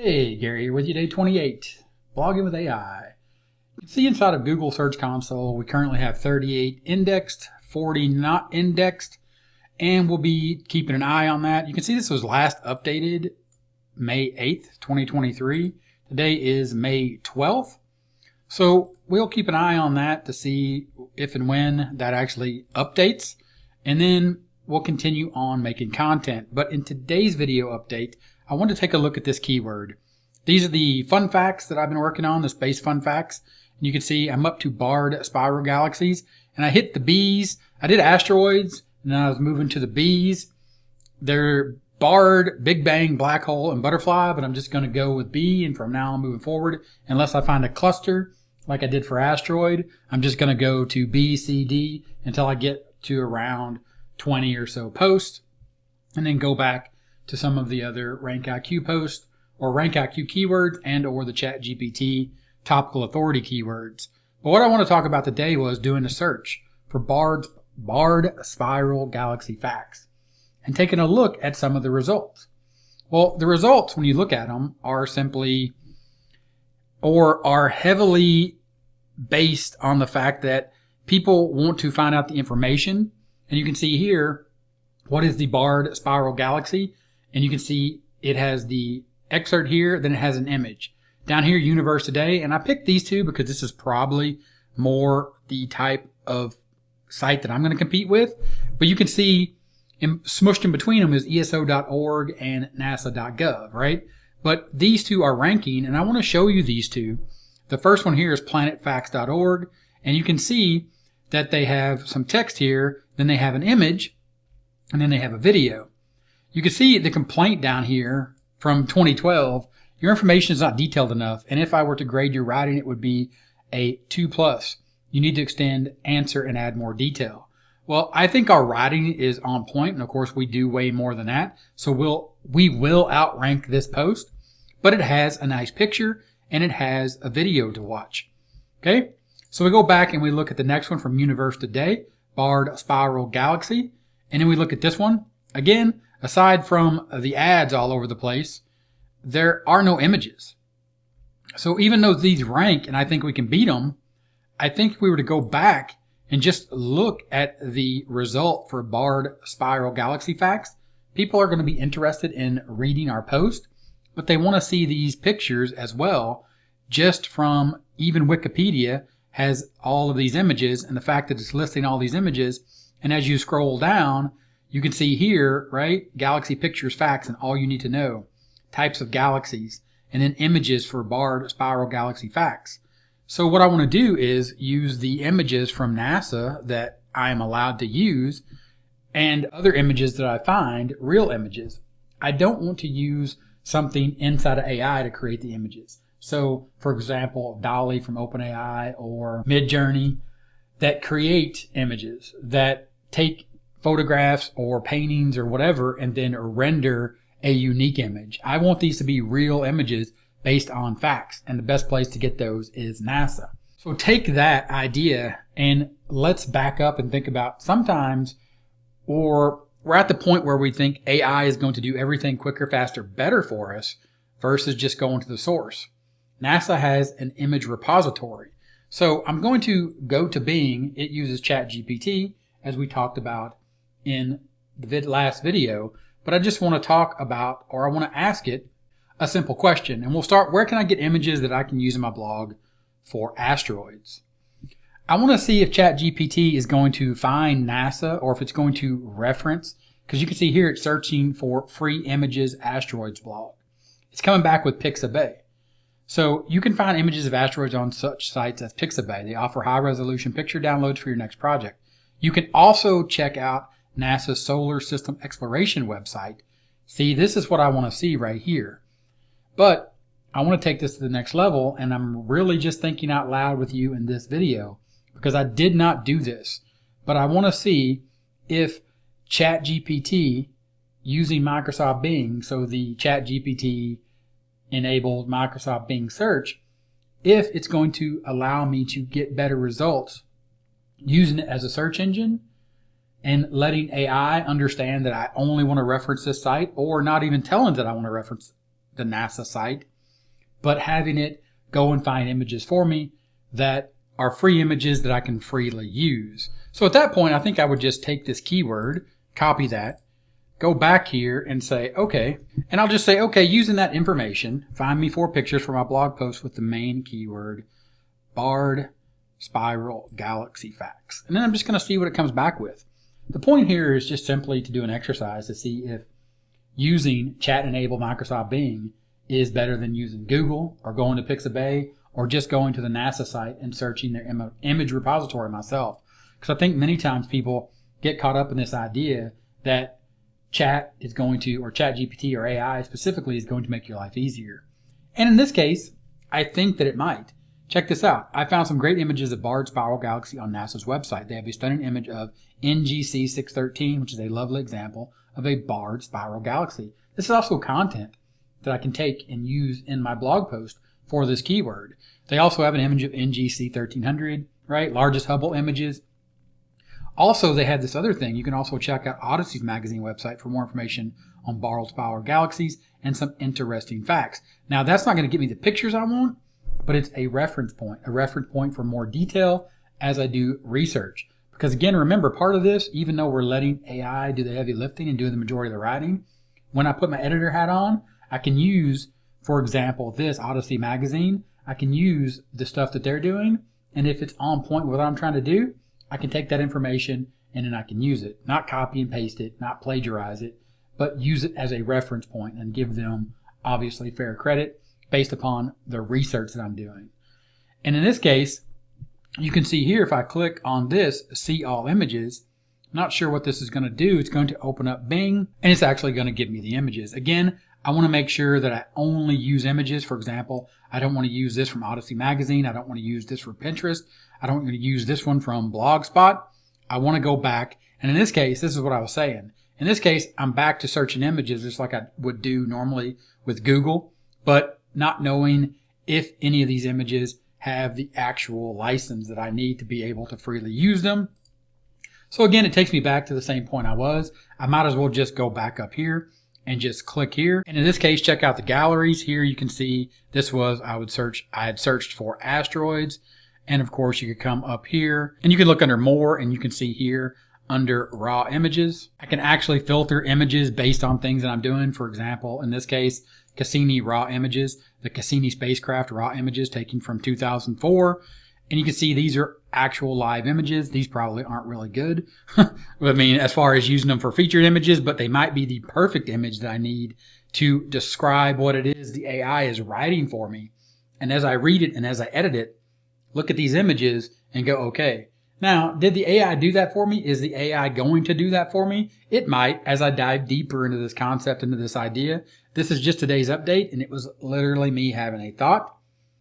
Hey, Gary here with you, day 28, blogging with AI. You can see inside of Google Search Console, we currently have 38 indexed, 40 not indexed, and we'll be keeping an eye on that. You can see this was last updated May 8th, 2023. Today is May 12th. So we'll keep an eye on that to see if and when that actually updates, and then we'll continue on making content. But in today's video update, I want to take a look at this keyword. These are the fun facts that I've been working on, the space fun facts. And you can see I'm up to barred spiral galaxies, and I hit the B's. I did asteroids, and then I was moving to the B's. They're barred, Big Bang, black hole, and butterfly, but I'm just going to go with B, and from now on moving forward, unless I find a cluster like I did for asteroid, I'm just going to go to B, C, D until I get to around 20 or so posts, and then go back to some of the other Rank IQ posts or Rank IQ keywords and or the ChatGPT topical authority keywords. But what I want to talk about today was doing a search for barred spiral galaxy facts and taking a look at some of the results. Well, the results, when you look at them, are simply or are heavily based on the fact that people want to find out the information. And you can see here, what is the barred spiral galaxy? And you can see it has the excerpt here, then it has an image. Down here, Universe Today, and I picked these two because this is probably more the type of site that I'm going to compete with. But you can see smushed in between them is ESO.org and NASA.gov, right? But these two are ranking, and I want to show you these two. The first one here is planetfacts.org, and you can see that they have some text here, then they have an image, and then they have a video. You can see the complaint down here from 2012. Your information is not detailed enough, and if I were to grade your writing, it would be a 2+. You need to extend, answer, and add more detail. Well, I think our writing is on point, and of course we do way more than that, so we will outrank this post, but it has a nice picture, and it has a video to watch. Okay, so we go back and we look at the next one from Universe Today, barred spiral galaxy, and then we look at this one. Again, aside from the ads all over the place, there are no images. So even though these rank and I think we can beat them, I think if we were to go back and just look at the result for barred spiral galaxy facts, people are going to be interested in reading our post, but they want to see these pictures as well. Just from even Wikipedia has all of these images, and the fact that it's listing all these images, and as you scroll down, you can see here, right, galaxy pictures, facts, and all you need to know, types of galaxies, and then images for barred spiral galaxy facts. So what I want to do is use the images from NASA that I am allowed to use and other images that I find, real images. I don't want to use something inside of AI to create the images. So, for example, DALL-E from OpenAI or Midjourney that create images, that take photographs or paintings or whatever and then render a unique image. I want these to be real images based on facts, and the best place to get those is NASA. So take that idea and let's back up and think about sometimes, or we're at the point where we think AI is going to do everything quicker, faster, better for us versus just going to the source. NASA has an image repository. So I'm going to go to Bing. It uses ChatGPT, as we talked about in the last video, but I just want to talk about, or I want to ask it a simple question. And we'll start, where can I get images that I can use in my blog for asteroids? I want to see if ChatGPT is going to find NASA or if it's going to reference, because you can see here it's searching for free images asteroids blog. It's coming back with Pixabay. So you can find images of asteroids on such sites as Pixabay. They offer high resolution picture downloads for your next project. You can also check out NASA's Solar System Exploration website. See, this is what I want to see right here. But I want to take this to the next level, and I'm really just thinking out loud with you in this video because I did not do this. But I want to see if ChatGPT using Microsoft Bing, so the ChatGPT enabled Microsoft Bing search, if it's going to allow me to get better results using it as a search engine and letting AI understand that I only want to reference this site, or not even telling that I want to reference the NASA site, but having it go and find images for me that are free images that I can freely use. So at that point, I think I would just take this keyword, copy that, go back here and say, okay, and I'll just say, okay, using that information, find me 4 pictures for my blog post with the main keyword, barred spiral galaxy facts. And then I'm just going to see what it comes back with. The point here is just simply to do an exercise to see if using chat-enabled Microsoft Bing is better than using Google or going to Pixabay or just going to the NASA site and searching their image repository myself. Because I think many times people get caught up in this idea that chat is going to, or ChatGPT or AI specifically, is going to make your life easier. And in this case, I think that it might. Check this out. I found some great images of barred spiral galaxy on NASA's website. They have a stunning image of NGC 613, which is a lovely example of a barred spiral galaxy. This is also content that I can take and use in my blog post for this keyword. They also have an image of NGC 1300, right? Largest Hubble images. Also, they have this other thing. You can also check out Odyssey's magazine website for more information on barred spiral galaxies and some interesting facts. Now, that's not going to give me the pictures I want, but it's a reference point for more detail as I do research. Because again, remember, part of this, even though we're letting AI do the heavy lifting and do the majority of the writing, when I put my editor hat on, I can use, for example, this Odyssey magazine. I can use the stuff that they're doing, and if it's on point with what I'm trying to do, I can take that information and then I can use it. Not copy and paste it, not plagiarize it, but use it as a reference point and give them, obviously, fair credit based upon the research that I'm doing. And in this case, you can see here, if I click on this, see all images, not sure what this is going to do. It's going to open up Bing, and it's actually going to give me the images. Again, I want to make sure that I only use images. For example, I don't want to use this from Odyssey Magazine. I don't want to use this from Pinterest. I don't want to use this one from Blogspot. I want to go back, and in this case, this is what I was saying. In this case, I'm back to searching images just like I would do normally with Google, but not knowing if any of these images have the actual license that I need to be able to freely use them. So again, it takes me back to the same point I was. I might as well just go back up here and just click here. And in this case, check out the galleries. Here you can see this was, I had searched for asteroids. And of course you could come up here and you can look under more, and you can see here under raw images. I can actually filter images based on things that I'm doing. For example, in this case, Cassini raw images, the Cassini spacecraft raw images taken from 2004. And you can see these are actual live images. These probably aren't really good. I mean, as far as using them for featured images, but they might be the perfect image that I need to describe what it is the AI is writing for me. And as I read it and as I edit it, look at these images and go, okay. Now, did the AI do that for me? Is the AI going to do that for me? It might, as I dive deeper into this concept, into this idea. This is just today's update, and it was literally me having a thought,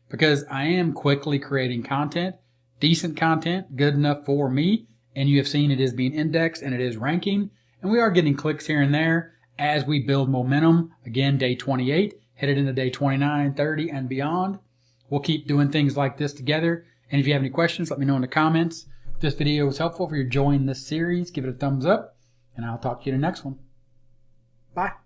because I am quickly creating content, decent content, good enough for me, and you have seen it is being indexed and it is ranking, and we are getting clicks here and there as we build momentum. Again, day 28, headed into day 29, 30, and beyond. We'll keep doing things like this together, and if you have any questions, let me know in the comments. If this video was helpful for you enjoying this series, give it a thumbs up, and I'll talk to you in the next one. Bye.